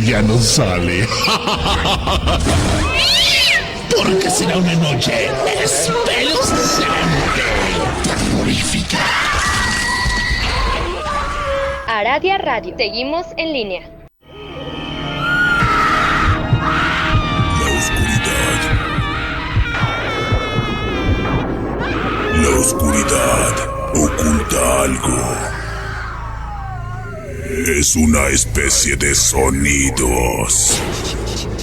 ya no sale. Porque será una noche espeluznante, terrorífica. Aradia Radio. Seguimos en línea. La oscuridad oculta algo. Es una especie de sonidos.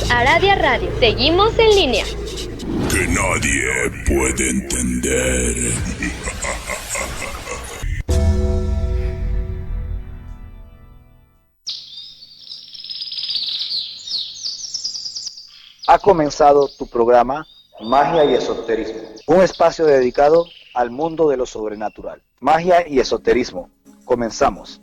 Aradia Radio. Seguimos en línea. Que nadie puede entender. Ha comenzado tu programa Magia y Esoterismo, un espacio dedicado al mundo de lo sobrenatural. Magia y esoterismo. Comenzamos.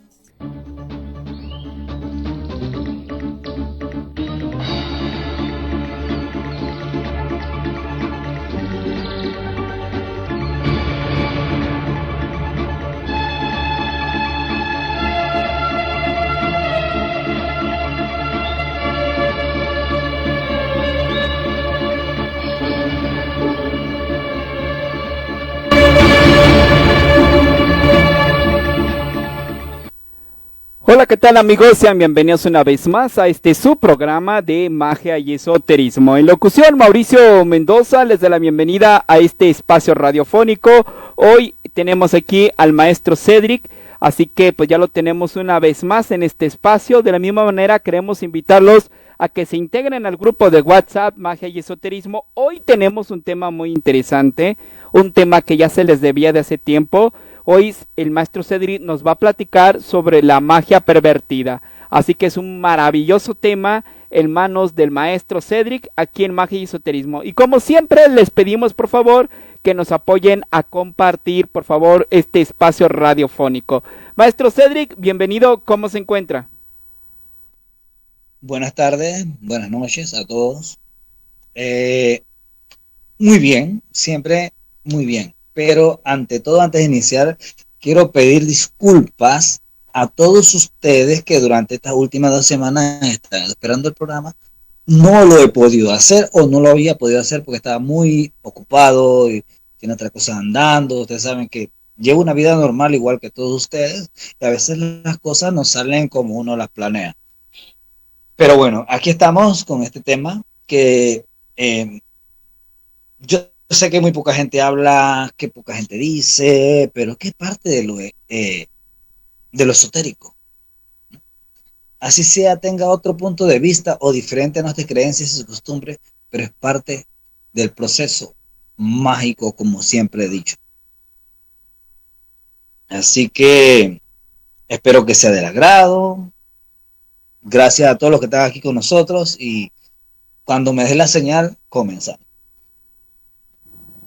Hola, ¿qué tal amigos? Sean bienvenidos una vez más a su programa de magia y esoterismo. En locución, Mauricio Mendoza les da la bienvenida a este espacio radiofónico. Hoy tenemos aquí al maestro Cedric, así que pues ya lo tenemos una vez más en este espacio. De la misma manera queremos invitarlos a que se integren al grupo de WhatsApp Magia y Esoterismo. Hoy tenemos un tema muy interesante, un tema que ya se les debía de hace tiempo. Hoy el maestro Cedric nos va a platicar sobre la magia pervertida, así que es un maravilloso tema en manos del maestro Cedric aquí en Magia y Esoterismo. Y como siempre les pedimos por favor que nos apoyen a compartir por favor este espacio radiofónico. Maestro Cedric, bienvenido, ¿cómo se encuentra? Buenas tardes, buenas noches a todos. Muy bien, siempre muy bien. Pero ante todo, antes de iniciar, quiero pedir disculpas a todos ustedes que durante estas últimas 2 semanas están esperando el programa. No lo he podido hacer o no lo había podido hacer porque estaba muy ocupado y tiene otras cosas andando. Ustedes saben que llevo una vida normal igual que todos ustedes y a veces las cosas no salen como uno las planea. Pero bueno, aquí estamos con este tema que yo sé que muy poca gente habla, que poca gente dice, pero que es parte de lo esotérico. Así sea, tenga otro punto de vista o diferente a nuestras creencias y sus costumbres, pero es parte del proceso mágico, como siempre he dicho. Así que espero que sea del agrado. Gracias a todos los que están aquí con nosotros y cuando me dé la señal, comenzamos.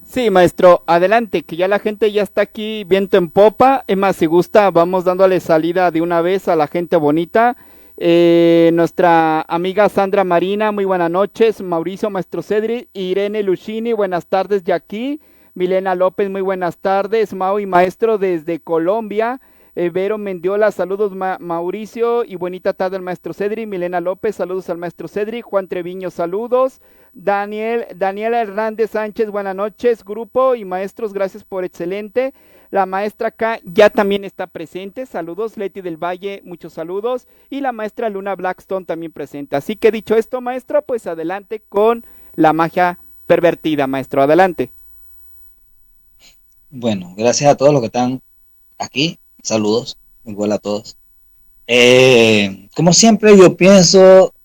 Sí, maestro, adelante, que ya la gente ya está aquí viento en popa. Es más, si gusta, vamos dándole salida de una vez a la gente bonita. Nuestra amiga Sandra Marina, muy buenas noches. Mauricio, maestro Cedric, Irene Luchini, buenas tardes de aquí. Milena López, muy buenas tardes. Mau y maestro desde Colombia. Vero Mendiola, saludos Mauricio y bonita tarde al maestro Cedric. Milena López, saludos al maestro Cedric. Juan Treviño, saludos. Daniela Hernández Sánchez, buenas noches, grupo y maestros, gracias por excelente. La maestra acá ya también está presente, saludos. Leti del Valle, muchos saludos. Y la maestra Luna Blackstone también presente. Así que dicho esto, maestro, pues adelante con la magia pervertida, maestro, adelante. Bueno, gracias a todos los que están aquí. Saludos, igual a todos. Como siempre,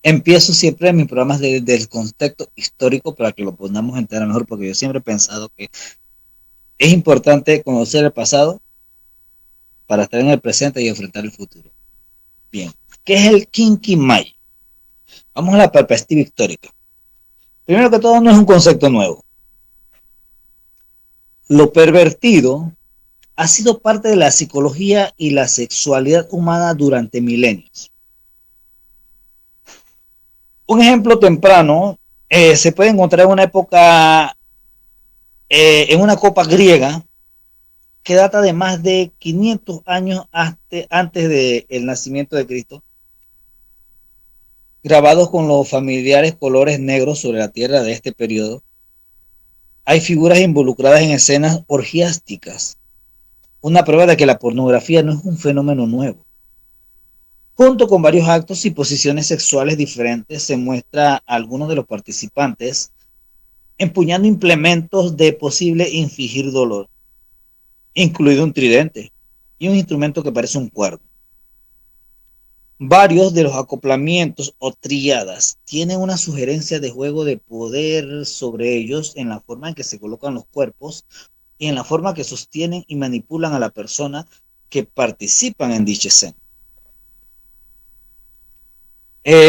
empiezo siempre mis programas del contexto histórico para que lo podamos entender mejor, porque yo siempre he pensado que es importante conocer el pasado para estar en el presente y enfrentar el futuro. Bien, ¿qué es el Kinki Maya? Vamos a la perspectiva histórica. Primero que todo, no es un concepto nuevo. Lo pervertido ha sido parte de la psicología y la sexualidad humana durante milenios. Un ejemplo temprano se puede encontrar en una época, en una copa griega, que data de más de 500 años antes del nacimiento de Cristo. grabados con los familiares colores negros sobre la tierra de este periodo, hay figuras involucradas en escenas orgiásticas, una prueba de que la pornografía no es un fenómeno nuevo. Junto con varios actos y posiciones sexuales diferentes, se muestra a algunos de los participantes empuñando implementos de posible infligir dolor, incluido un tridente y un instrumento que parece un cuerno. Varios de los acoplamientos o tríadas tienen una sugerencia de juego de poder sobre ellos en la forma en que se colocan los cuerpos y en la forma que sostienen y manipulan a la persona que participan en dicha escena.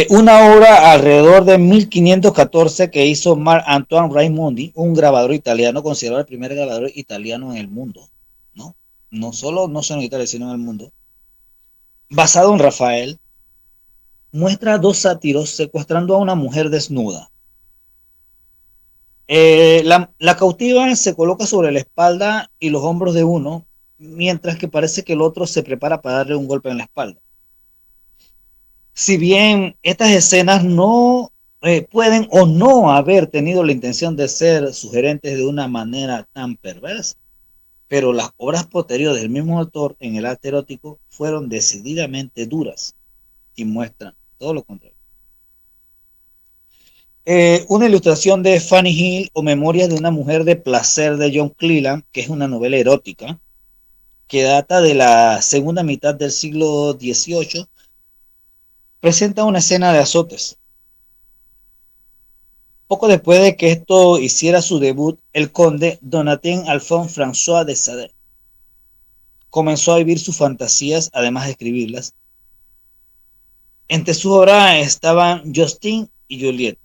Una obra alrededor de 1514 que hizo Marc-Antoine Raimondi, un grabador italiano, considerado el primer grabador italiano en el mundo, no solo en Italia, sino en el mundo, basado en Rafael, muestra a dos sátiros secuestrando a una mujer desnuda. La cautiva se coloca sobre la espalda y los hombros de uno, mientras que parece que el otro se prepara para darle un golpe en la espalda. Si bien estas escenas no pueden o no haber tenido la intención de ser sugerentes de una manera tan perversa, pero las obras posteriores del mismo autor en el arte erótico fueron decididamente duras y muestran todo lo contrario. Una ilustración de Fanny Hill o Memorias de una mujer de placer de John Cleland, que es una novela erótica que data de la segunda mitad del siglo XVIII, presenta una escena de azotes. Poco después de que esto hiciera su debut, el conde Donatien Alphonse François de Sade comenzó a vivir sus fantasías, además de escribirlas. Entre sus obras estaban Justine y Juliette,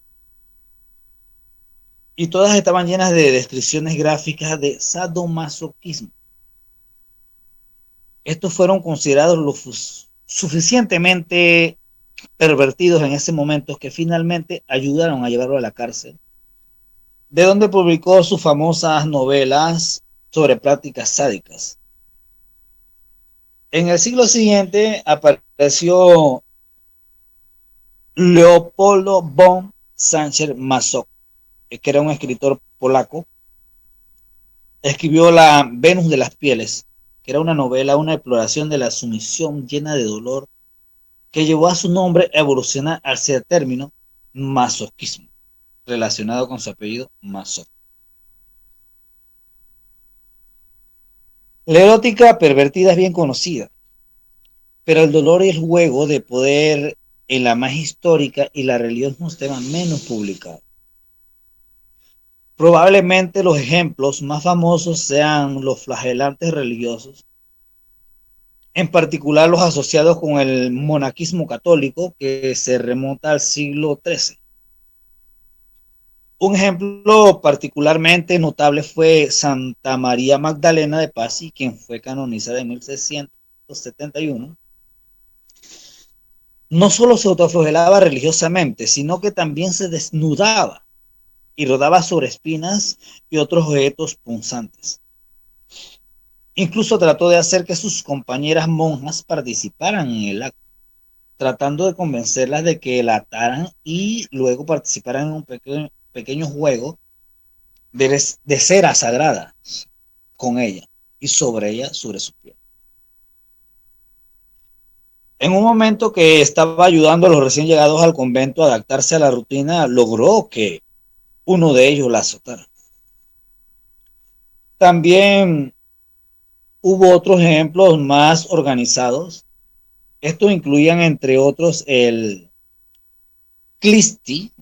y todas estaban llenas de descripciones gráficas de sadomasoquismo. Estos fueron considerados los suficientemente pervertidos en ese momento que finalmente ayudaron a llevarlo a la cárcel, de donde publicó sus famosas novelas sobre prácticas sádicas. En el siglo siguiente apareció Leopoldo von Sacher-Masoch, que era un escritor polaco. Escribió La Venus de las Pieles, que era una novela, una exploración de la sumisión llena de dolor, que llevó a su nombre a evolucionar hacia el término masoquismo, relacionado con su apellido Masoch. La erótica pervertida es bien conocida, pero el dolor y el juego de poder en la magia histórica y la religión son temas menos publicados. Probablemente los ejemplos más famosos sean los flagelantes religiosos, en particular los asociados con el monaquismo católico, que se remonta al siglo XIII. Un ejemplo particularmente notable fue Santa María Magdalena de Pazzi, quien fue canonizada en 1671. No solo se autoflagelaba religiosamente, sino que también se desnudaba y rodaba sobre espinas y otros objetos punzantes. Incluso trató de hacer que sus compañeras monjas participaran en el acto, tratando de convencerlas de que la ataran y luego participaran en un pequeño juego de cera sagrada con ella y sobre su piel. En un momento que estaba ayudando a los recién llegados al convento a adaptarse a la rutina, logró que uno de ellos la azotara. También hubo otros ejemplos más organizados. Estos incluían, entre otros, el Klisti,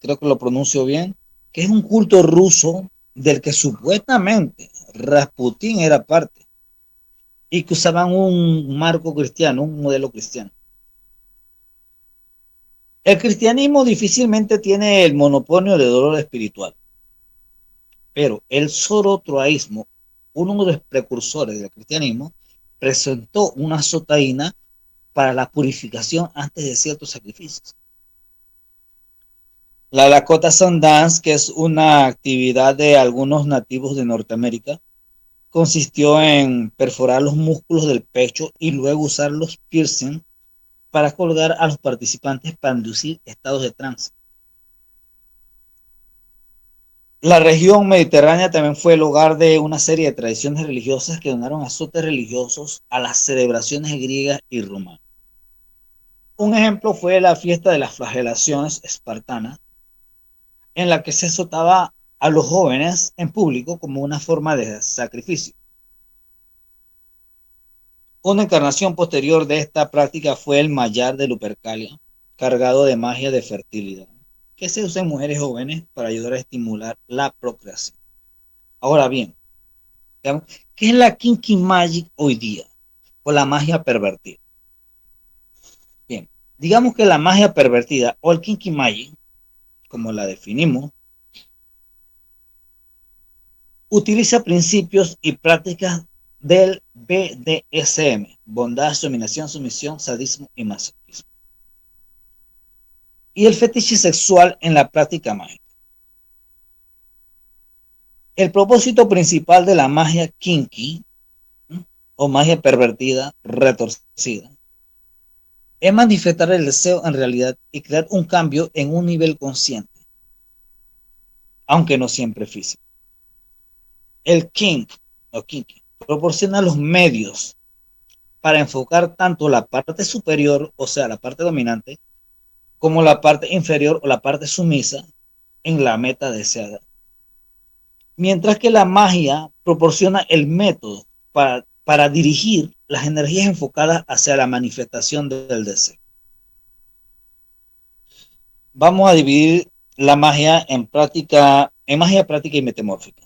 creo que lo pronuncio bien, que es un culto ruso del que supuestamente Rasputín era parte y que usaban un marco cristiano, un modelo cristiano. El cristianismo difícilmente tiene el monopolio de dolor espiritual, pero el zoroastrianismo, uno de los precursores del cristianismo, presentó una azotaína para la purificación antes de ciertos sacrificios. La Lakota Sundance, que es una actividad de algunos nativos de Norteamérica, consistió en perforar los músculos del pecho y luego usar los piercing para colgar a los participantes para inducir estados de trance. La región mediterránea también fue el hogar de una serie de tradiciones religiosas que donaron azotes religiosos a las celebraciones griegas y romanas. Un ejemplo fue la fiesta de las flagelaciones espartana, en la que se azotaba a los jóvenes en público como una forma de sacrificio. Una encarnación posterior de esta práctica fue el mayar de Lupercalia, cargado de magia de fertilidad, que se usa en mujeres jóvenes para ayudar a estimular la procreación. Ahora bien, ¿qué es la kinky magic hoy día? O la magia pervertida. Bien, digamos que la magia pervertida o el kinky magic, como la definimos, utiliza principios y prácticas del BDSM, bondad, dominación, sumisión, sadismo y masoquismo, y el fetiche sexual en la práctica mágica. El propósito principal de la magia kinky o magia pervertida, retorcida, es manifestar el deseo en realidad y crear un cambio en un nivel consciente, aunque no siempre físico. El kink o kinky proporciona los medios para enfocar tanto la parte superior, o sea, la parte dominante, como la parte inferior o la parte sumisa en la meta deseada. Mientras que la magia proporciona el método para dirigir las energías enfocadas hacia la manifestación del deseo. Vamos a dividir la magia en magia práctica y metamórfica.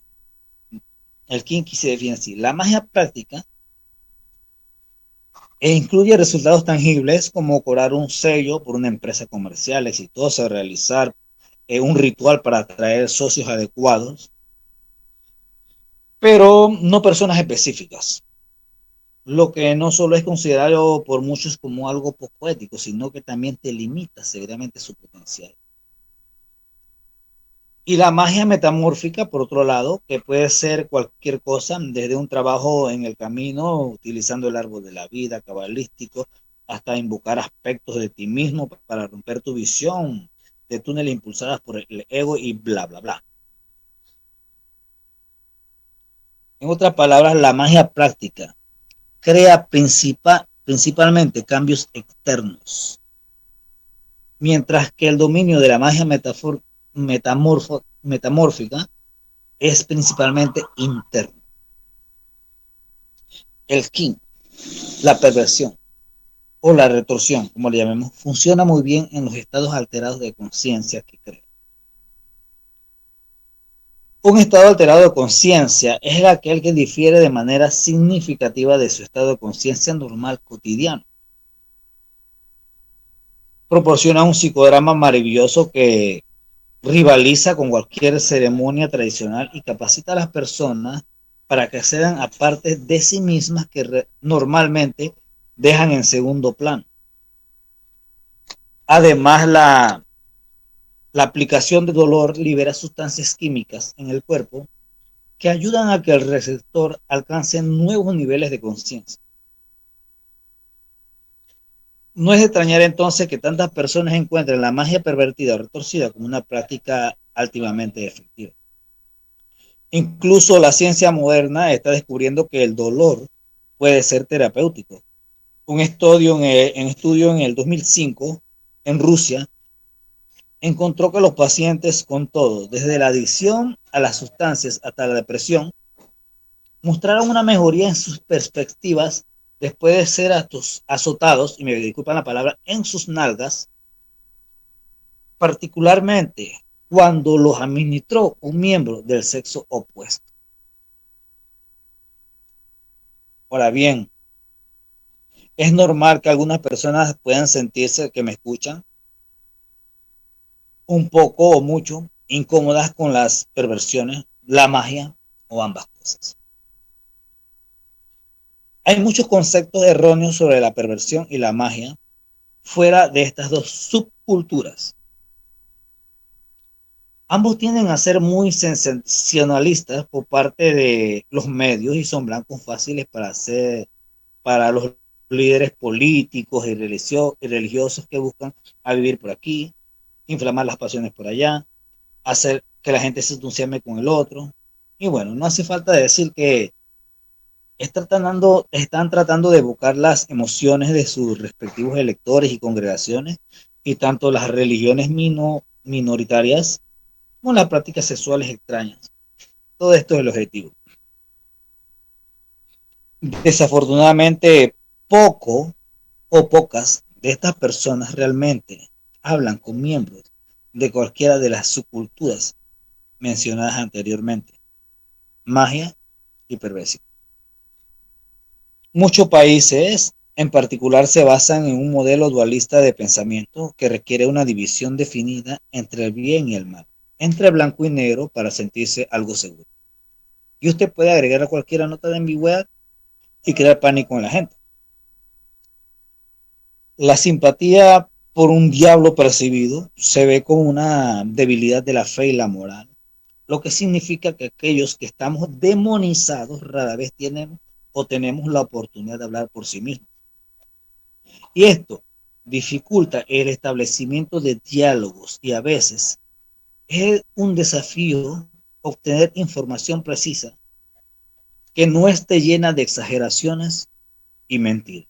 El kinky se define así. La magia práctica incluye resultados tangibles como cobrar un sello por una empresa comercial exitosa, realizar un ritual para atraer socios adecuados, pero no personas específicas, lo que no solo es considerado por muchos como algo poco ético, sino que también te limita severamente su potencial. Y la magia metamórfica, por otro lado, que puede ser cualquier cosa, desde un trabajo en el camino, utilizando el árbol de la vida cabalístico, hasta invocar aspectos de ti mismo para romper tu visión de túneles impulsadas por el ego y bla, bla, bla. En otras palabras, la magia práctica crea principalmente cambios externos, mientras que el dominio de la magia metamórfica es principalmente interno. El kink, la perversión o la retorsión, como le llamemos, funciona muy bien en los estados alterados de conciencia que crea. Un estado alterado de conciencia es aquel que difiere de manera significativa de su estado de conciencia normal cotidiano. Proporciona un psicodrama maravilloso que rivaliza con cualquier ceremonia tradicional y capacita a las personas para que accedan a partes de sí mismas que normalmente dejan en segundo plano. Además, la aplicación de dolor libera sustancias químicas en el cuerpo que ayudan a que el receptor alcance nuevos niveles de conciencia. No es de extrañar entonces que tantas personas encuentren la magia pervertida o retorcida como una práctica altamente efectiva. Incluso la ciencia moderna está descubriendo que el dolor puede ser terapéutico. Un estudio en el 2005 en Rusia encontró que los pacientes con todo, desde la adicción a las sustancias hasta la depresión, mostraron una mejoría en sus perspectivas después de ser azotados, y me disculpan la palabra, en sus nalgas, particularmente cuando los administró un miembro del sexo opuesto. Ahora bien, es normal que algunas personas puedan sentirse, que me escuchan, un poco o mucho incómodas con las perversiones, la magia o ambas cosas. Hay muchos conceptos erróneos sobre la perversión y la magia fuera de estas dos subculturas. Ambos tienden a ser muy sensacionalistas por parte de los medios y son blancos fáciles para los líderes políticos y religiosos que buscan a vivir por aquí, inflamar las pasiones por allá, hacer que la gente se entusiasme con el otro. Y bueno, no hace falta decir que están tratando de evocar las emociones de sus respectivos electores y congregaciones, y tanto las religiones minoritarias como las prácticas sexuales extrañas. Todo esto es el objetivo. Desafortunadamente, poco o pocas de estas personas realmente hablan con miembros de cualquiera de las subculturas mencionadas anteriormente: magia y perversión. Muchos países en particular se basan en un modelo dualista de pensamiento que requiere una división definida entre el bien y el mal, entre blanco y negro, para sentirse algo seguro. Y usted puede agregar a cualquier nota de ambigüedad y crear pánico en la gente. La simpatía por un diablo percibido se ve como una debilidad de la fe y la moral, lo que significa que aquellos que estamos demonizados rara vez tenemos la oportunidad de hablar por sí mismos. Y esto dificulta el establecimiento de diálogos, y a veces es un desafío obtener información precisa que no esté llena de exageraciones y mentiras.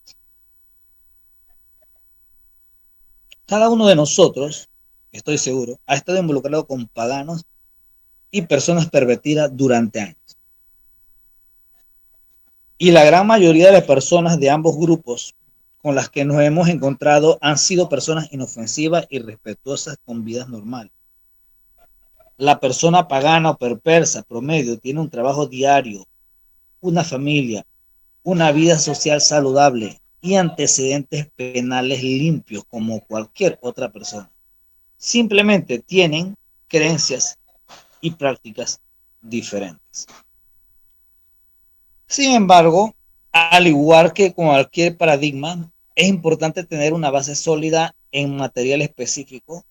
Cada uno de nosotros, estoy seguro, ha estado involucrado con paganos y personas pervertidas durante años. Y la gran mayoría de las personas de ambos grupos con las que nos hemos encontrado han sido personas inofensivas y respetuosas con vidas normales. La persona pagana o perversa promedio tiene un trabajo diario, una familia, una vida social saludable y antecedentes penales limpios como cualquier otra persona. Simplemente tienen creencias y prácticas diferentes. Sin embargo, al igual que con cualquier paradigma, es importante tener una base sólida en material específico.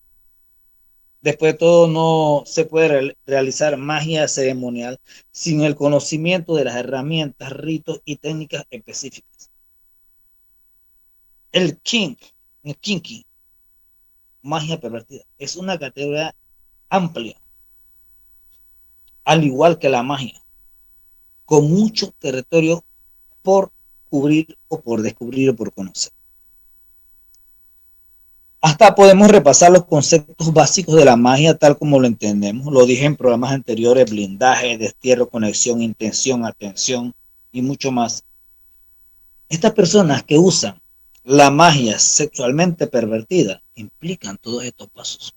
Después de todo, no se puede realizar magia ceremonial sin el conocimiento de las herramientas, ritos y técnicas específicas. El kinky, magia pervertida, es una categoría amplia, al igual que la magia, con mucho territorio por cubrir o por descubrir o por conocer. Hasta podemos repasar los conceptos básicos de la magia tal como lo entendemos. Lo dije en programas anteriores: blindaje, destierro, conexión, intención, atención y mucho más. Estas personas que usan la magia sexualmente pervertida implican todos estos pasos.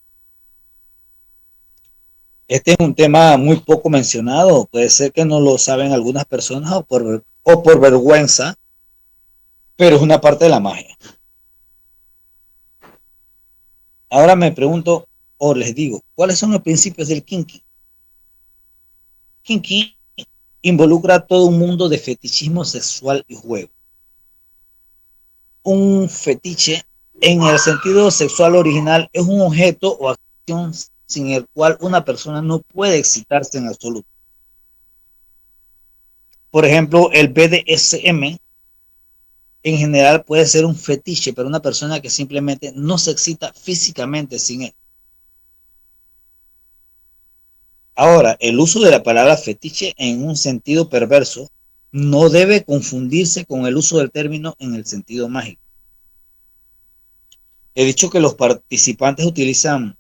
Este es un tema muy poco mencionado. Puede ser que no lo saben algunas personas o por vergüenza, pero es una parte de la magia. Ahora me pregunto, o les digo, ¿cuáles son los principios del kinky? Kinky involucra todo un mundo de fetichismo sexual y juego. Un fetiche, en el sentido sexual original, es un objeto o acción sin el cual una persona no puede excitarse en absoluto. Por ejemplo, el BDSM en general puede ser un fetiche para una persona que simplemente no se excita físicamente sin él. Ahora, el uso de la palabra fetiche en un sentido perverso no debe confundirse con el uso del término en el sentido mágico. He dicho que los participantes utilizan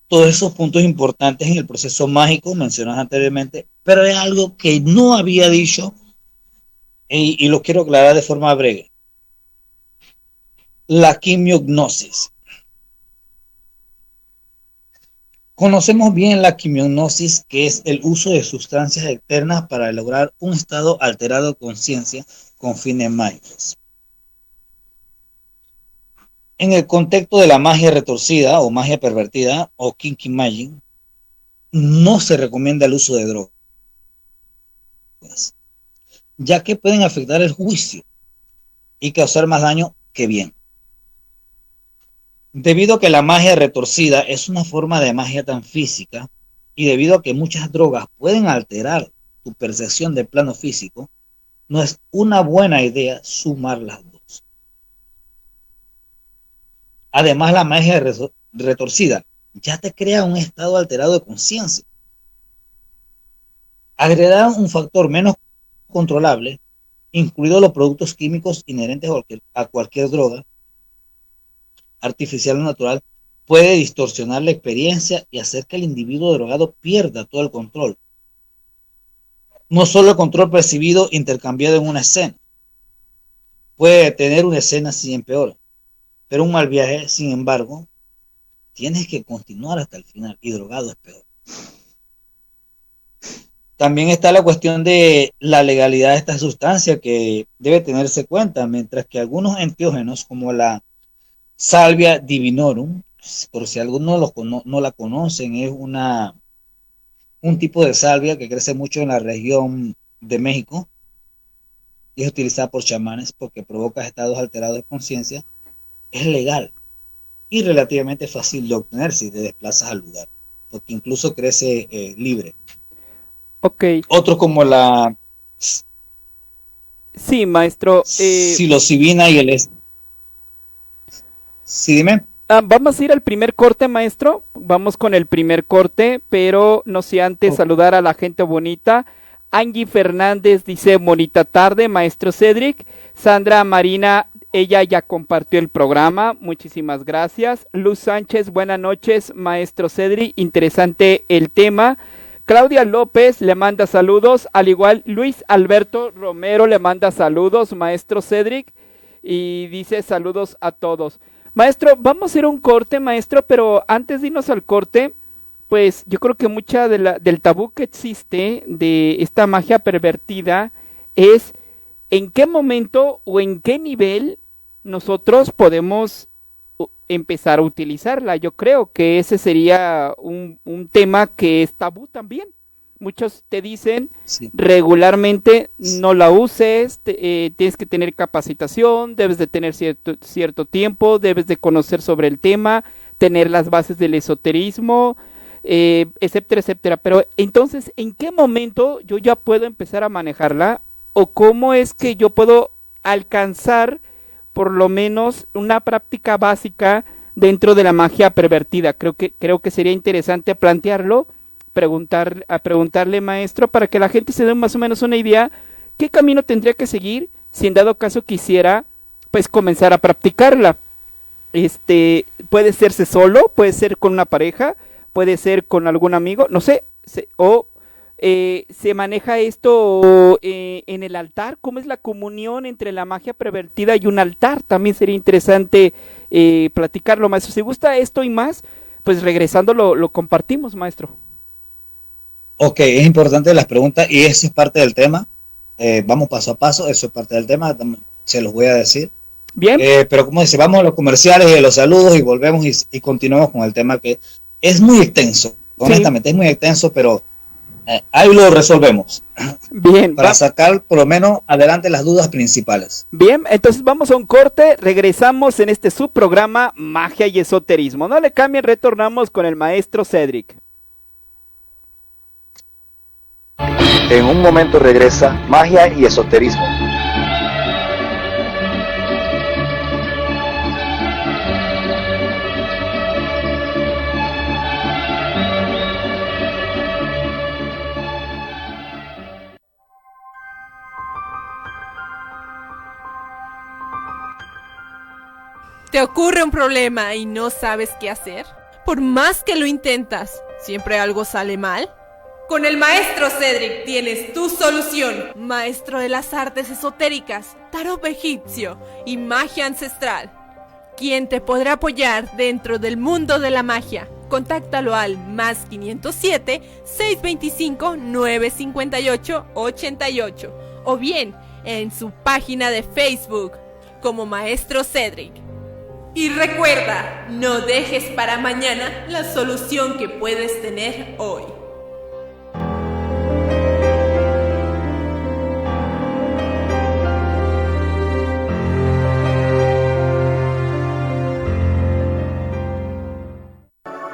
todos esos puntos importantes en el proceso mágico mencionados anteriormente, pero es algo que no había dicho y lo quiero aclarar de forma breve. La quimiognosis. Conocemos bien la quimiognosis, que es el uso de sustancias externas para lograr un estado alterado de conciencia con fines mágicos. En el contexto de la magia retorcida o magia pervertida o kinky magic, no se recomienda el uso de drogas, ya que pueden afectar el juicio y causar más daño que bien. Debido a que la magia retorcida es una forma de magia tan física, y debido a que muchas drogas pueden alterar tu percepción del plano físico, no es una buena idea sumar las dos. Además, la magia retorcida ya te crea un estado alterado de conciencia. Agregar un factor menos controlable, incluidos los productos químicos inherentes a cualquier droga, artificial o natural, puede distorsionar la experiencia y hacer que el individuo drogado pierda todo el control. No solo el control percibido intercambiado en una escena. Puede tener una escena si empeora, pero un mal viaje, sin embargo, tienes que continuar hasta el final y drogado es peor. También está la cuestión de la legalidad de esta sustancia que debe tenerse en cuenta, mientras que algunos enteógenos como la Salvia divinorum, por si algunos no la conocen, es un tipo de salvia que crece mucho en la región de México y es utilizada por chamanes porque provoca estados alterados de conciencia. Es legal y relativamente fácil de obtener si te desplazas al lugar, porque incluso crece libre. Okay. Otros como la sí, maestro, psilocibina y el sí, dime. Vamos a ir al primer corte, maestro. Vamos con el primer corte, pero no sé antes saludar a la gente bonita. Angie Fernández dice bonita tarde, maestro Cedric. Sandra Marina, ella ya compartió el programa, muchísimas gracias. Luz Sánchez, buenas noches, maestro Cedric, interesante el tema. Claudia López le manda saludos, al igual Luis Alberto Romero le manda saludos, maestro Cedric, y dice saludos a todos. Maestro, vamos a hacer un corte, maestro, pero antes de irnos al corte, pues yo creo que mucha del tabú que existe de esta magia pervertida es en qué momento o en qué nivel nosotros podemos empezar a utilizarla. Yo creo que ese sería un tema que es tabú también. Muchos te dicen regularmente no la uses, tienes que tener capacitación, debes de tener cierto tiempo, debes de conocer sobre el tema, tener las bases del esoterismo, etcétera, etcétera. Pero entonces, ¿en qué momento yo ya puedo empezar a manejarla? ¿O cómo es que yo puedo alcanzar por lo menos una práctica básica dentro de la magia pervertida? Creo que sería interesante plantearlo, preguntarle, maestro, para que la gente se dé más o menos una idea qué camino tendría que seguir si en dado caso quisiera pues comenzar a practicarla. Puede serse solo, puede ser con una pareja, puede ser con algún amigo, no sé, se maneja esto en el altar. ¿Cómo es la comunión entre la magia pervertida y un altar? También sería interesante platicarlo, maestro. Si gusta esto y más, pues regresando lo compartimos, maestro. Ok, es importante las preguntas y eso es parte del tema. Vamos paso a paso, eso es parte del tema, se los voy a decir. Bien. Pero como dice, vamos a los comerciales y a los saludos y volvemos y continuamos con el tema que es muy extenso. Honestamente, sí. Es muy extenso, pero ahí lo resolvemos. Bien. Para sacar por lo menos adelante las dudas principales. Bien, entonces vamos a un corte, regresamos en este subprograma Magia y Esoterismo. No le cambien, retornamos con el maestro Cedric. En un momento regresa Magia y Esoterismo. ¿Te ocurre un problema y no sabes qué hacer? Por más que lo intentas, ¿siempre algo sale mal? Con el maestro Cedric tienes tu solución. Maestro de las artes esotéricas, tarot egipcio y magia ancestral, quien te podrá apoyar dentro del mundo de la magia. Contáctalo al +507 625 958 88 o bien en su página de Facebook como Maestro Cedric. Y recuerda, no dejes para mañana la solución que puedes tener hoy.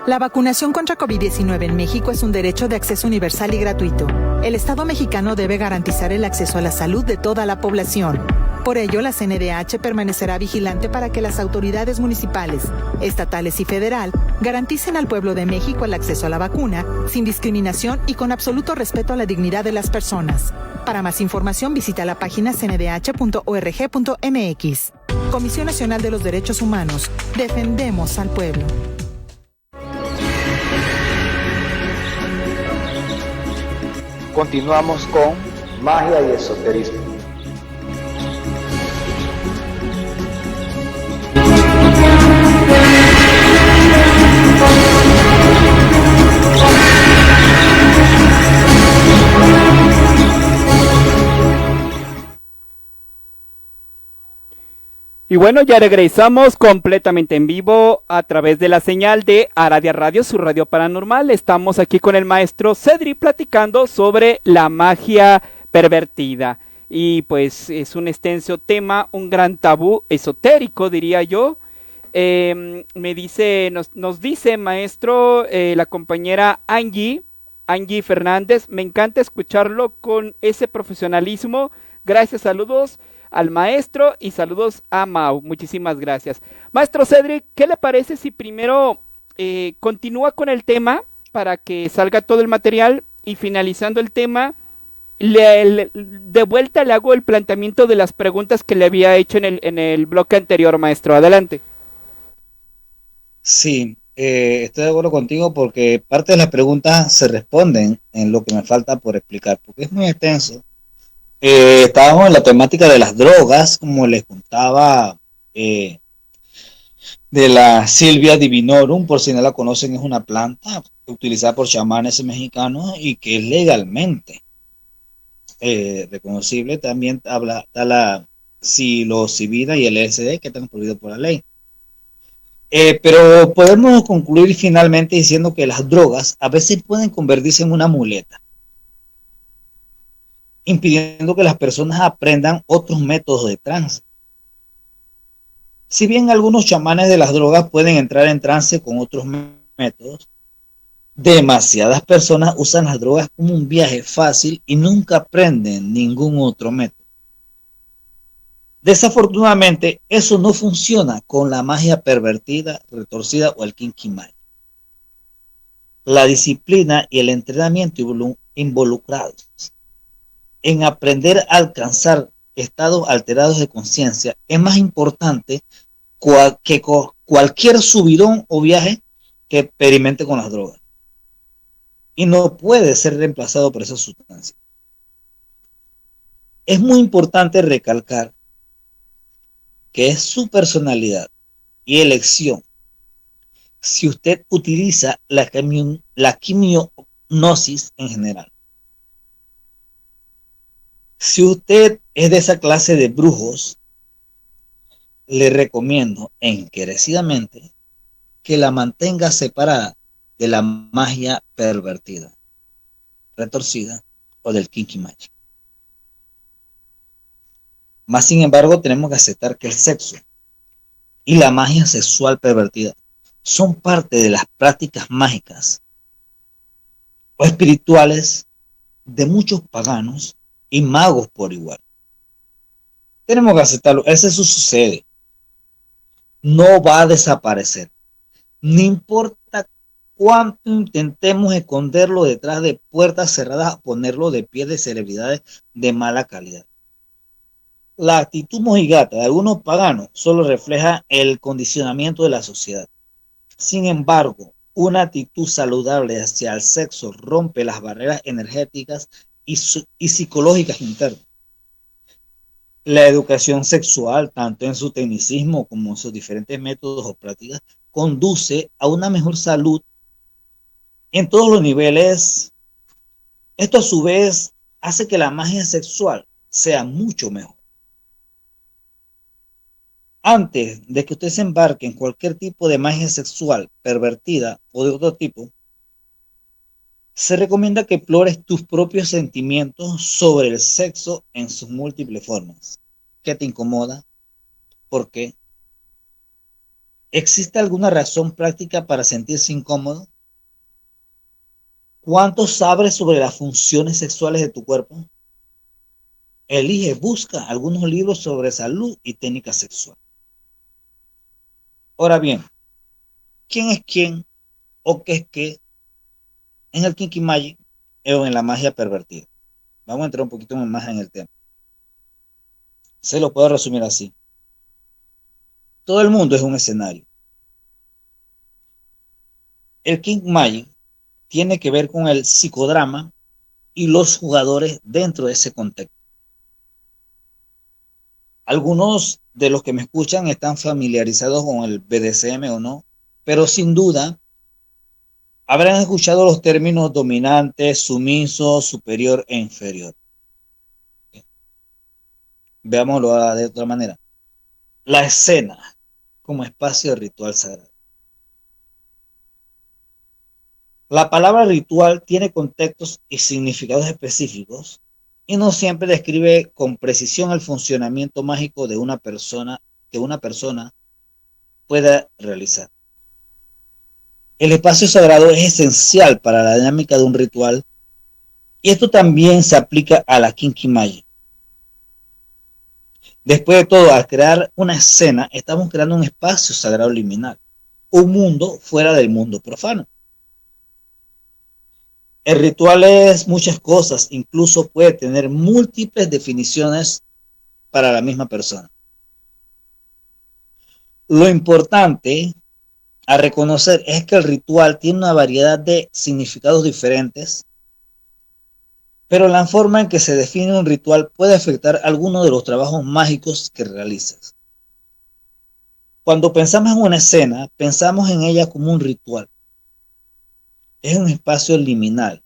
La vacunación contra COVID-19 en México es un derecho de acceso universal y gratuito. El Estado mexicano debe garantizar el acceso a la salud de toda la población. Por ello, la CNDH permanecerá vigilante para que las autoridades municipales, estatales y federal garanticen al pueblo de México el acceso a la vacuna sin discriminación y con absoluto respeto a la dignidad de las personas. Para más información, visita la página cndh.org.mx. Comisión Nacional de los Derechos Humanos. Defendemos al pueblo. Continuamos con magia y esoterismo. Y bueno, ya regresamos completamente en vivo a través de la señal de Aradia Radio, su radio paranormal. Estamos aquí con el maestro Cedric platicando sobre la magia pervertida. Y pues es un extenso tema, un gran tabú esotérico, diría yo. Nos dice, maestro, la compañera Angie Fernández, me encanta escucharlo con ese profesionalismo. Gracias, saludos al maestro y saludos a Mau. Muchísimas gracias. Maestro Cedric, ¿qué le parece si primero continúa con el tema para que salga todo el material y finalizando el tema, de vuelta le hago el planteamiento de las preguntas que le había hecho en el bloque anterior, maestro? Adelante. Sí, estoy de acuerdo contigo porque parte de las preguntas se responden en lo que me falta por explicar, porque es muy extenso. Estábamos en la temática de las drogas, como les contaba, de la Silvia divinorum, por si no la conocen, es una planta utilizada por chamanes mexicanos y que es legalmente reconocible. También está la psilocibina y el LSD, que están prohibidos por la ley. Pero podemos concluir finalmente diciendo que las drogas a veces pueden convertirse en una muleta, impidiendo que las personas aprendan otros métodos de trance. Si bien algunos chamanes de las drogas pueden entrar en trance con otros métodos, demasiadas personas usan las drogas como un viaje fácil y nunca aprenden ningún otro método. Desafortunadamente, eso no funciona con la magia pervertida, retorcida o el kinky magic. La disciplina y el entrenamiento involucrados en aprender a alcanzar estados alterados de conciencia es más importante que cualquier subidón o viaje que experimente con las drogas. Y no puede ser reemplazado por esa sustancia. Es muy importante recalcar que es su personalidad y elección si usted utiliza la quimionosis en general. Si usted es de esa clase de brujos, le recomiendo encarecidamente que la mantenga separada de la magia pervertida, retorcida o del kinky magic. Más sin embargo, tenemos que aceptar que el sexo y la magia sexual pervertida son parte de las prácticas mágicas o espirituales de muchos paganos y magos por igual. Tenemos que aceptarlo. Eso sucede. No va a desaparecer. No importa cuánto intentemos esconderlo detrás de puertas cerradas, ponerlo de pie de celebridades de mala calidad. La actitud mojigata de algunos paganos solo refleja el condicionamiento de la sociedad. Sin embargo, una actitud saludable hacia el sexo rompe las barreras energéticas y psicológicas internas. La educación sexual, tanto en su tecnicismo como en sus diferentes métodos o prácticas, conduce a una mejor salud en todos los niveles. Esto a su vez hace que la magia sexual sea mucho mejor. Antes de que usted se embarque en cualquier tipo de magia sexual pervertida o de otro tipo, se recomienda que explores tus propios sentimientos sobre el sexo en sus múltiples formas. ¿Qué te incomoda? ¿Por qué? ¿Existe alguna razón práctica para sentirse incómodo? ¿Cuánto sabes sobre las funciones sexuales de tu cuerpo? Elige, busca algunos libros sobre salud y técnica sexual. Ahora bien, ¿quién es quién o qué es qué en el Kinky Magic o en la magia pervertida? Vamos a entrar un poquito más en el tema. Se lo puedo resumir así. Todo el mundo es un escenario. El Kinky Magic tiene que ver con el psicodrama y los jugadores dentro de ese contexto. Algunos de los que me escuchan están familiarizados con el BDSM o no, pero sin duda habrán escuchado los términos dominante, sumiso, superior e inferior. Veámoslo de otra manera. La escena como espacio de ritual sagrado. La palabra ritual tiene contextos y significados específicos y no siempre describe con precisión el funcionamiento mágico de una persona que una persona pueda realizar. El espacio sagrado es esencial para la dinámica de un ritual y esto también se aplica a la Kinky Magic. Después de todo, al crear una escena, estamos creando un espacio sagrado liminal, un mundo fuera del mundo profano. El ritual es muchas cosas, incluso puede tener múltiples definiciones para la misma persona. Lo importante a reconocer es que el ritual tiene una variedad de significados diferentes, pero la forma en que se define un ritual puede afectar algunos de los trabajos mágicos que realizas. Cuando pensamos en una escena, pensamos en ella como un ritual. Es un espacio liminal,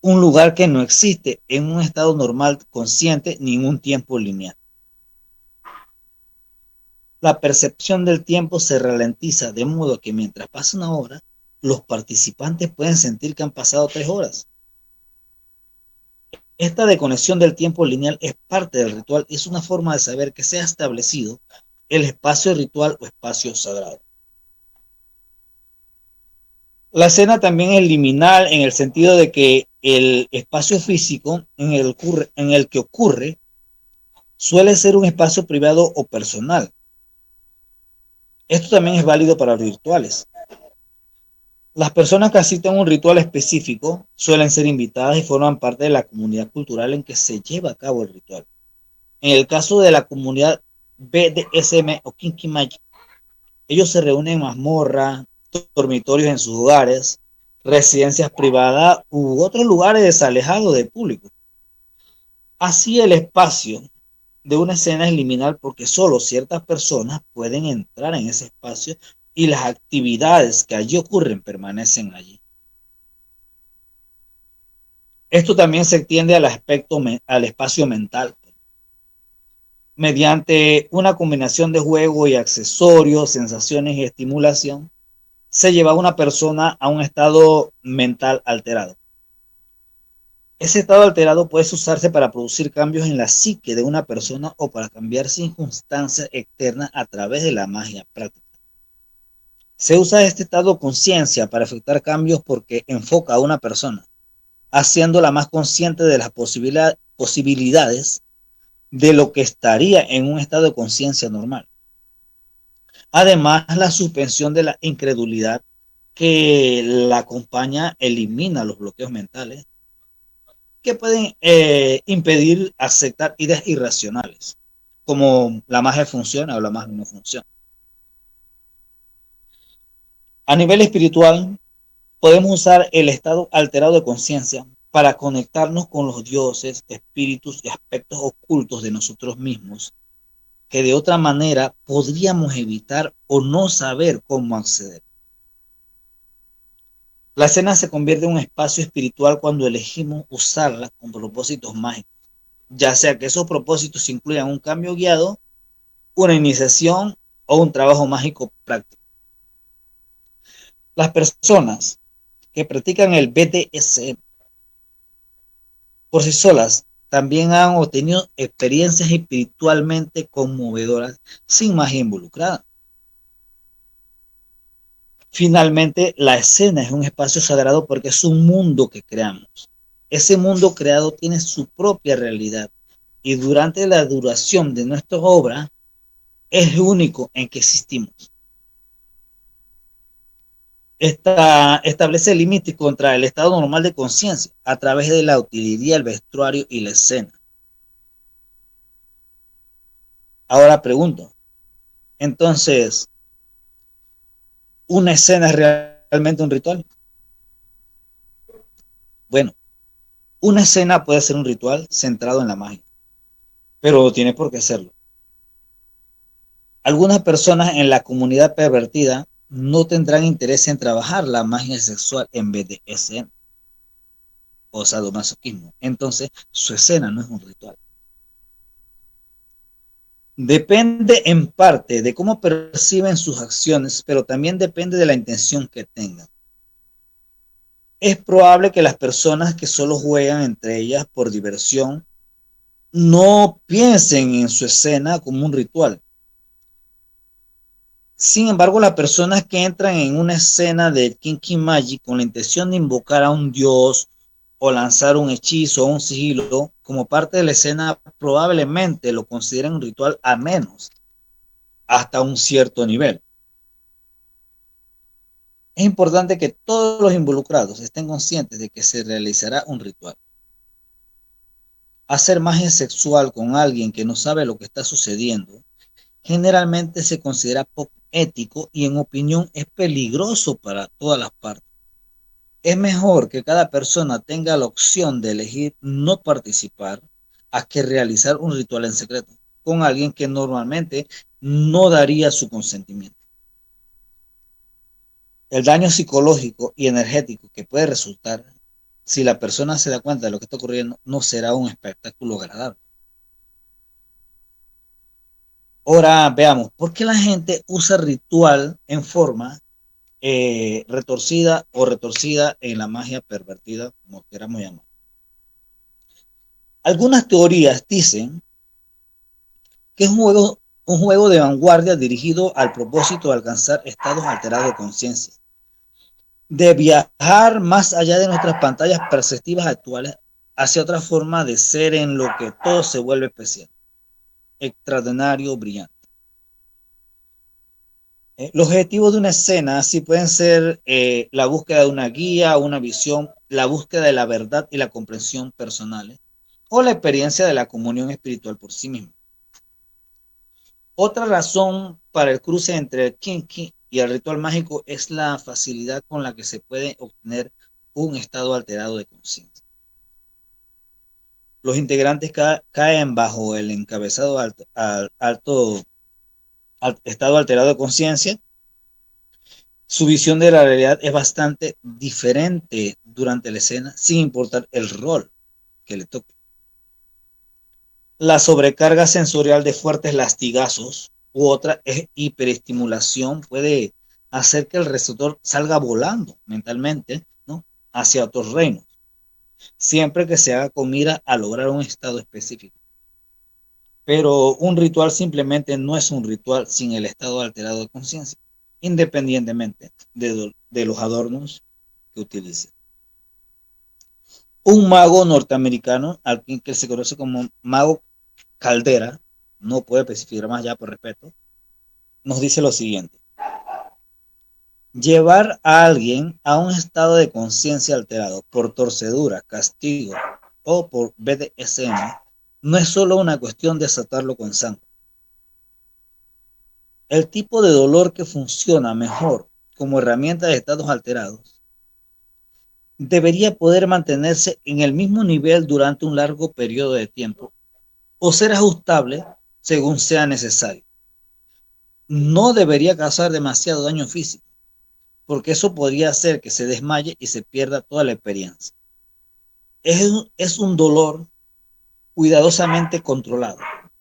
un lugar que no existe en un estado normal consciente ni en un tiempo lineal. La percepción del tiempo se ralentiza de modo que mientras pasa una hora, los participantes pueden sentir que han pasado 3 horas. Esta desconexión del tiempo lineal es parte del ritual y es una forma de saber que se ha establecido el espacio ritual o espacio sagrado. La escena también es liminal en el sentido de que el espacio físico en el que ocurre suele ser un espacio privado o personal. Esto también es válido para los rituales. Las personas que asisten a un ritual específico suelen ser invitadas y forman parte de la comunidad cultural en que se lleva a cabo el ritual. En el caso de la comunidad BDSM o Kinky Magic, ellos se reúnen en mazmorras, dormitorios en sus hogares, residencias privadas u otros lugares alejados del público. Así el espacio de una escena es liminal porque solo ciertas personas pueden entrar en ese espacio y las actividades que allí ocurren permanecen allí. Esto también se extiende al espacio mental. Mediante una combinación de juego y accesorios, sensaciones y estimulación, se lleva a una persona a un estado mental alterado. Ese estado alterado puede usarse para producir cambios en la psique de una persona o para cambiar circunstancias externas a través de la magia práctica. Se usa este estado de conciencia para efectuar cambios porque enfoca a una persona, haciéndola más consciente de las posibilidades de lo que estaría en un estado de conciencia normal. Además, la suspensión de la incredulidad que la acompaña elimina los bloqueos mentales que pueden impedir aceptar ideas irracionales, como la magia funciona o la magia no funciona. A nivel espiritual, podemos usar el estado alterado de conciencia para conectarnos con los dioses, espíritus y aspectos ocultos de nosotros mismos, que de otra manera podríamos evitar o no saber cómo acceder. La escena se convierte en un espacio espiritual cuando elegimos usarla con propósitos mágicos, ya sea que esos propósitos incluyan un cambio guiado, una iniciación o un trabajo mágico práctico. Las personas que practican el BDSM por sí solas también han obtenido experiencias espiritualmente conmovedoras sin magia involucrada. Finalmente, la escena es un espacio sagrado porque es un mundo que creamos. Ese mundo creado tiene su propia realidad y durante la duración de nuestra obra es único en que existimos. Establece límites contra el estado normal de conciencia a través de la utilería, el vestuario y la escena. Ahora pregunto, entonces, ¿una escena es realmente un ritual? Bueno, una escena puede ser un ritual centrado en la magia, pero no tiene por qué serlo. Algunas personas en la comunidad pervertida no tendrán interés en trabajar la magia sexual en BDSM o sadomasoquismo. Entonces, su escena no es un ritual. Depende en parte de cómo perciben sus acciones, pero también depende de la intención que tengan. Es probable que las personas que solo juegan entre ellas por diversión no piensen en su escena como un ritual. Sin embargo, las personas que entran en una escena de Kinky Magic con la intención de invocar a un dios o lanzar un hechizo o un sigilo como parte de la escena probablemente lo consideren un ritual, a menos hasta un cierto nivel. Es importante que todos los involucrados estén conscientes de que se realizará un ritual. Hacer magia sexual con alguien que no sabe lo que está sucediendo generalmente se considera poco ético y en opinión es peligroso para todas las partes. Es mejor que cada persona tenga la opción de elegir no participar a que realizar un ritual en secreto con alguien que normalmente no daría su consentimiento. El daño psicológico y energético que puede resultar si la persona se da cuenta de lo que está ocurriendo no será un espectáculo agradable. Ahora veamos, ¿por qué la gente usa ritual en forma retorcida o retorcida en la magia pervertida, como queramos llamar? Algunas teorías dicen que es un juego de vanguardia dirigido al propósito de alcanzar estados alterados de conciencia, de viajar más allá de nuestras pantallas perceptivas actuales hacia otra forma de ser en lo que todo se vuelve especial, extraordinario, brillante. Los objetivos de una escena sí pueden ser la búsqueda de una guía, una visión, la búsqueda de la verdad y la comprensión personales, o la experiencia de la comunión espiritual por sí misma. Otra razón para el cruce entre el kinky y el ritual mágico es la facilidad con la que se puede obtener un estado alterado de conciencia. Los integrantes caen bajo el encabezado alto estado alterado de conciencia. Su visión de la realidad es bastante diferente durante la escena, sin importar el rol que le toque. La sobrecarga sensorial de fuertes lastigazos u otra hiperestimulación puede hacer que el receptor salga volando mentalmente, ¿no?, hacia otros reinos, siempre que se haga con mira a lograr un estado específico. Pero un ritual simplemente no es un ritual sin el estado alterado de conciencia, independientemente de los adornos que utilice. Un mago norteamericano, al que se conoce como mago Caldera, no puede especificar más ya por respeto, nos dice lo siguiente: llevar a alguien a un estado de conciencia alterado por torcedura, castigo o por BDSM no es solo una cuestión de desatarlo con sangre. El tipo de dolor que funciona mejor como herramienta de estados alterados debería poder mantenerse en el mismo nivel durante un largo periodo de tiempo o ser ajustable según sea necesario. No debería causar demasiado daño físico, porque eso podría hacer que se desmaye y se pierda toda la experiencia. Es un dolor cuidadosamente controlado,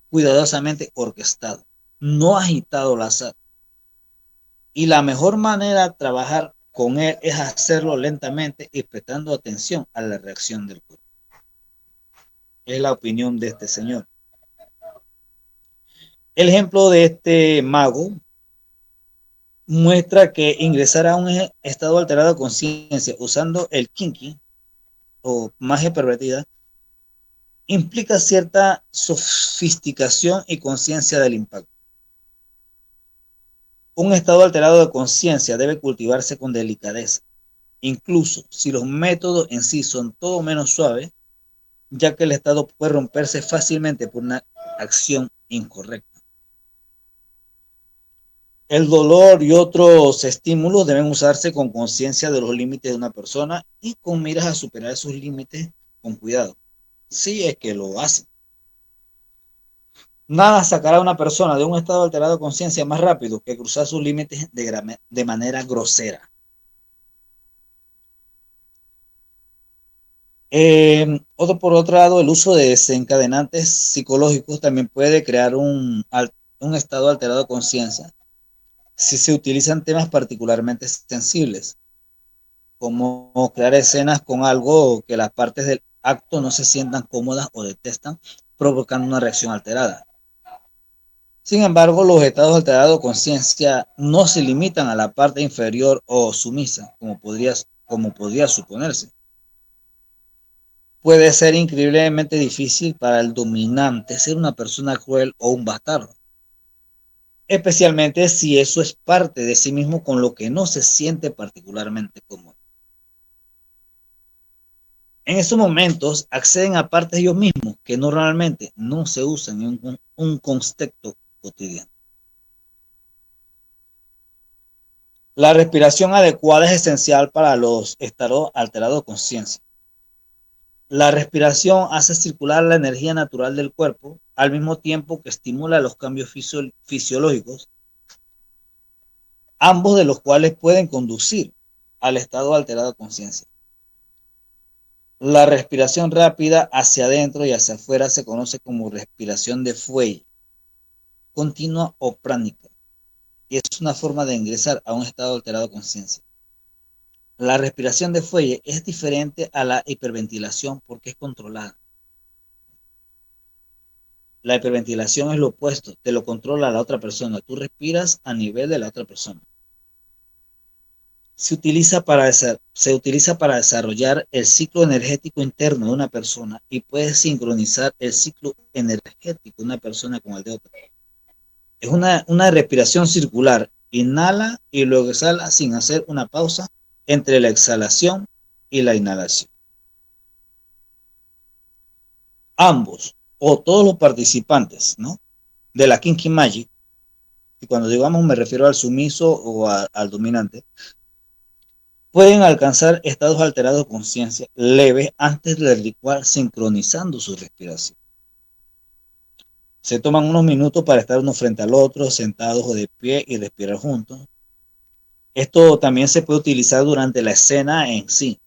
cuidadosamente orquestado, no agitado al azar. Y la mejor manera de trabajar con él es hacerlo lentamente y prestando atención a la reacción del cuerpo. Es la opinión de este señor. El ejemplo de este mago muestra que ingresar a un estado alterado de conciencia usando el kinky o magia pervertida implica cierta sofisticación y conciencia del impacto. Un estado alterado de conciencia debe cultivarse con delicadeza, incluso si los métodos en sí son todo menos suaves, ya que el estado puede romperse fácilmente por una acción incorrecta. El dolor y otros estímulos deben usarse con conciencia de los límites de una persona y con miras a superar esos límites con cuidado, si es que lo hacen. Nada sacará a una persona de un estado alterado de conciencia más rápido que cruzar sus límites de manera grosera. Por otro lado, el uso de desencadenantes psicológicos también puede crear un estado alterado de conciencia si se utilizan temas particularmente sensibles, como crear escenas con algo que las partes del acto no se sientan cómodas o detestan, provocando una reacción alterada. Sin embargo, los estados alterados de conciencia no se limitan a la parte inferior o sumisa, como podría suponerse. Puede ser increíblemente difícil para el dominante ser una persona cruel o un bastardo, especialmente si eso es parte de sí mismo con lo que no se siente particularmente cómodo. En esos momentos acceden a partes de ellos mismos que normalmente no se usan en un contexto cotidiano. La respiración adecuada es esencial para los estados alterados de conciencia. La respiración hace circular la energía natural del cuerpo al mismo tiempo que estimula los cambios fisiológicos, ambos de los cuales pueden conducir al estado alterado de conciencia. La respiración rápida hacia adentro y hacia afuera se conoce como respiración de fuelle, continua o pránica, y es una forma de ingresar a un estado alterado de conciencia. La respiración de fuelle es diferente a la hiperventilación porque es controlada. La hiperventilación es lo opuesto, te lo controla la otra persona, tú respiras a nivel de la otra persona. Se utiliza para desarrollar el ciclo energético interno de una persona y puede sincronizar el ciclo energético de una persona con el de otra. Es una respiración circular, inhala y luego exhala sin hacer una pausa entre la exhalación y la inhalación. Ambos o todos los participantes, ¿no?, de la Kinky Magic, y cuando digamos me refiero al sumiso o al dominante, pueden alcanzar estados alterados de conciencia leves antes del ritual sincronizando su respiración. Se toman unos minutos para estar uno frente al otro, sentados o de pie y respirar juntos. Esto también se puede utilizar durante la escena en sí.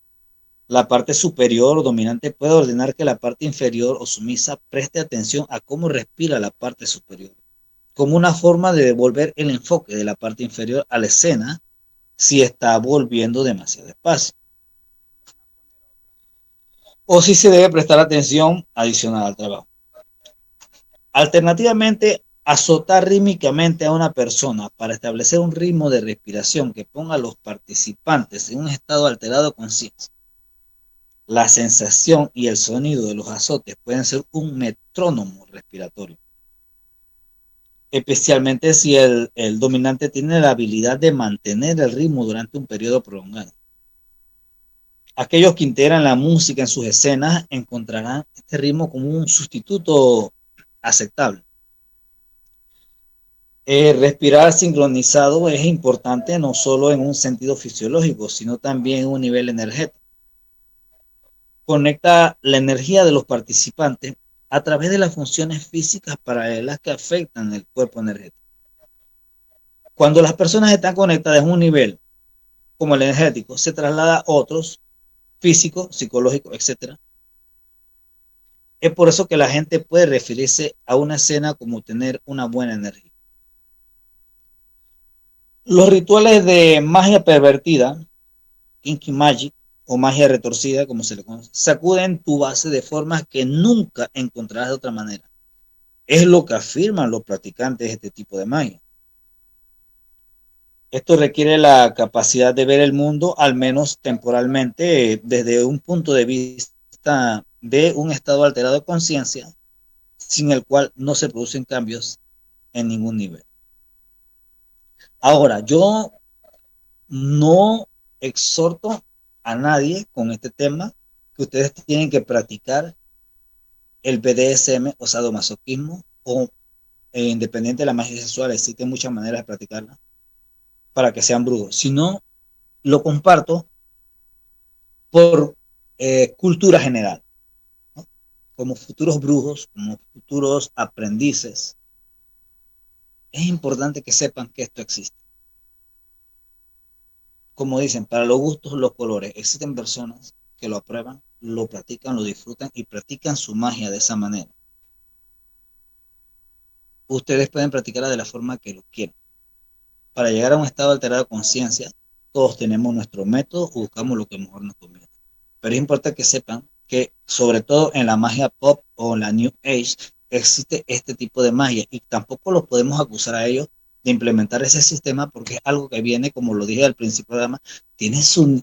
La parte superior o dominante puede ordenar que la parte inferior o sumisa preste atención a cómo respira la parte superior, como una forma de devolver el enfoque de la parte inferior a la escena si está volviendo demasiado despacio, o si se debe prestar atención adicional al trabajo. Alternativamente, azotar rítmicamente a una persona para establecer un ritmo de respiración que ponga a los participantes en un estado alterado de conciencia. La sensación y el sonido de los azotes pueden ser un metrónomo respiratorio, especialmente si el dominante tiene la habilidad de mantener el ritmo durante un periodo prolongado. Aquellos que integran la música en sus escenas encontrarán este ritmo como un sustituto aceptable. Respirar sincronizado es importante no solo en un sentido fisiológico, sino también en un nivel energético. Conecta la energía de los participantes a través de las funciones físicas paralelas que afectan el cuerpo energético. Cuando las personas están conectadas en un nivel como el energético, se traslada a otros, físico, psicológico, etc. Es por eso que la gente puede referirse a una escena como tener una buena energía. Los rituales de magia pervertida, Kinky Magic, o magia retorcida, como se le conoce, sacuden tu base de formas que nunca encontrarás de otra manera. Es lo que afirman los practicantes de este tipo de magia. Esto requiere la capacidad de ver el mundo, al menos temporalmente, desde un punto de vista de un estado alterado de conciencia, sin el cual no se producen cambios en ningún nivel. Ahora, yo no exhorto a nadie con este tema que ustedes tienen que practicar el BDSM o sadomasoquismo o independiente de la magia sexual, existen muchas maneras de practicarla para que sean brujos. Si no, lo comparto por cultura general, ¿no? Como futuros brujos, como futuros aprendices, es importante que sepan que esto existe. Como dicen, para los gustos, los colores. Existen personas que lo aprueban, lo practican, lo disfrutan y practican su magia de esa manera. Ustedes pueden practicarla de la forma que lo quieran. Para llegar a un estado alterado de conciencia, todos tenemos nuestro método, buscamos lo que mejor nos conviene. Pero es importante que sepan que, sobre todo en la magia pop o en la New Age, existe este tipo de magia y tampoco los podemos acusar a ellos de implementar ese sistema porque es algo que viene, como lo dije al principio del programa, tiene su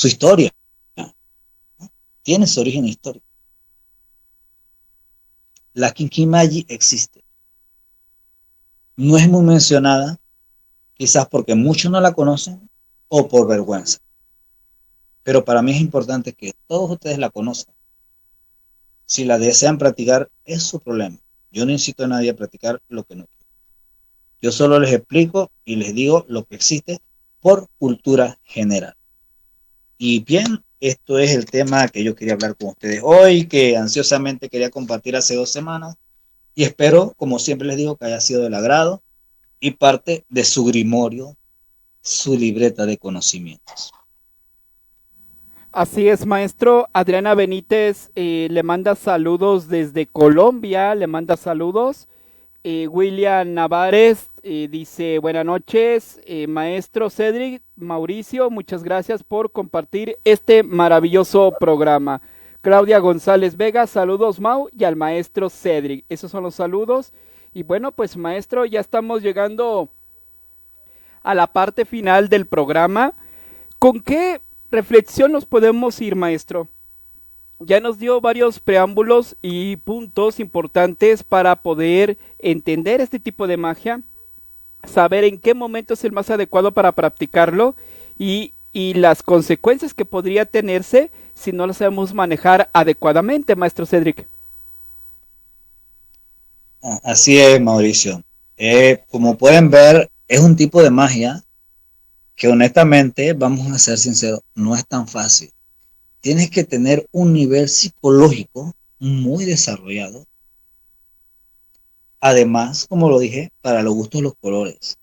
historia, ¿no? Tiene su origen histórico. La Kinky Magic existe. No es muy mencionada, quizás porque muchos no la conocen o por vergüenza. Pero para mí es importante que todos ustedes la conozcan. Si la desean practicar, es su problema. Yo no incito a nadie a practicar lo que no quiere. Yo solo les explico y les digo lo que existe por cultura general. Y bien, esto es el tema que yo quería hablar con ustedes hoy, que ansiosamente quería compartir hace 2 semanas. Y espero, como siempre les digo, que haya sido del agrado y parte de su grimorio, su libreta de conocimientos. Así es, maestro. Adriana Benítez le manda saludos desde Colombia, le manda saludos. William Navares dice, buenas noches, maestro Cedric, Mauricio, muchas gracias por compartir este maravilloso programa. Claudia González Vega, saludos Mau y al maestro Cedric. Esos son los saludos. Y bueno, pues maestro, ya estamos llegando a la parte final del programa. ¿Con qué reflexión nos podemos ir, maestro? Ya nos dio varios preámbulos y puntos importantes para poder entender este tipo de magia, saber en qué momento es el más adecuado para practicarlo y las consecuencias que podría tenerse si no lo sabemos manejar adecuadamente, maestro Cedric. Así es, Mauricio. Como pueden ver, es un tipo de magia que honestamente, vamos a ser sinceros, no es tan fácil. Tienes que tener un nivel psicológico muy desarrollado. Además, como lo dije, para los gustos los colores.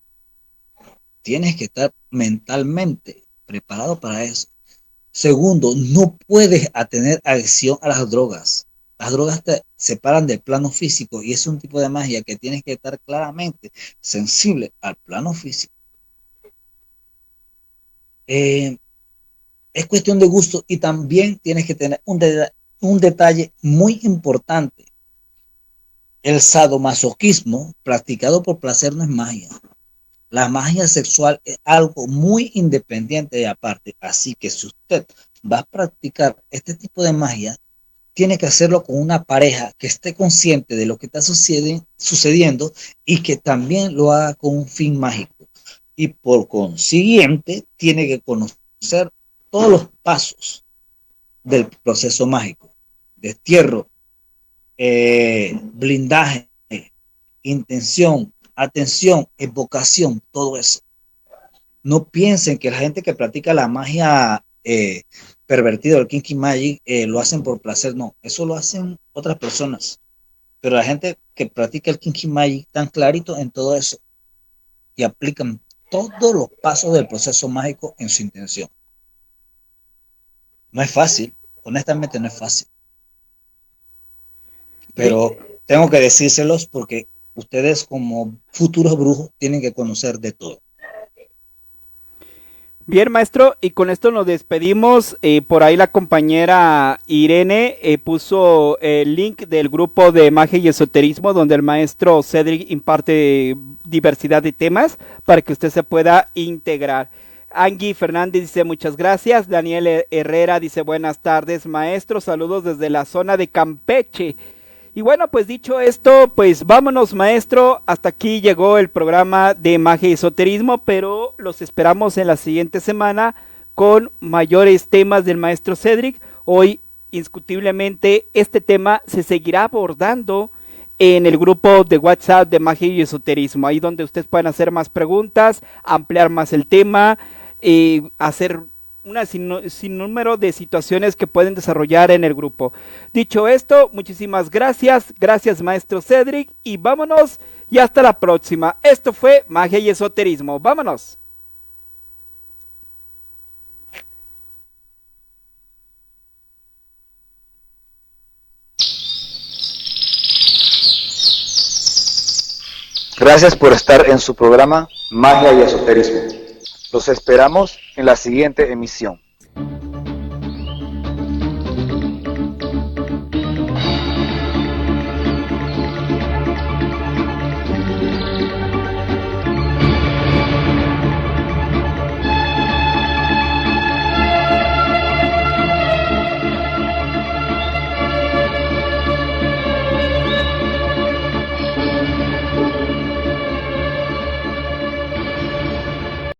Tienes que estar mentalmente preparado para eso. Segundo, no puedes tener adicción a las drogas. Las drogas te separan del plano físico y es un tipo de magia que tienes que estar claramente sensible al plano físico. Es cuestión de gusto y también tienes que tener un detalle muy importante. El sadomasoquismo practicado por placer no es magia. La magia sexual es algo muy independiente y aparte. Así que si usted va a practicar este tipo de magia, tiene que hacerlo con una pareja que esté consciente de lo que está sucediendo y que también lo haga con un fin mágico. Y por consiguiente, tiene que conocer todos los pasos del proceso mágico. Destierro, blindaje, intención, atención, evocación, todo eso. No piensen que la gente que practica la magia pervertida, el Kinky Magic, lo hacen por placer. No, eso lo hacen otras personas. Pero la gente que practica el Kinky Magic tan clarito en todo eso y aplican todos los pasos del proceso mágico en su intención. No es fácil, honestamente no es fácil. Pero tengo que decírselos porque ustedes como futuros brujos tienen que conocer de todo. Bien, maestro, y con esto nos despedimos. Por ahí la compañera Irene puso el link del grupo de magia y esoterismo donde el maestro Cedric imparte diversidad de temas para que usted se pueda integrar. Angie Fernández dice muchas gracias. Daniel Herrera dice buenas tardes, maestro, saludos desde la zona de Campeche. Y bueno, pues dicho esto, pues vámonos, maestro. Hasta aquí llegó el programa de magia y esoterismo, pero los esperamos en la siguiente semana con mayores temas del maestro Cedric. Hoy, indiscutiblemente, este tema se seguirá abordando en el grupo de WhatsApp de magia y esoterismo, ahí donde ustedes pueden hacer más preguntas, ampliar más el tema, hacer una sin número de situaciones que pueden desarrollar en el grupo. Dicho esto, muchísimas gracias, gracias maestro Cedric, y vámonos, y hasta la próxima. Esto fue Magia y Esoterismo, vámonos. Gracias por estar en su programa Magia y Esoterismo. Los esperamos en la siguiente emisión.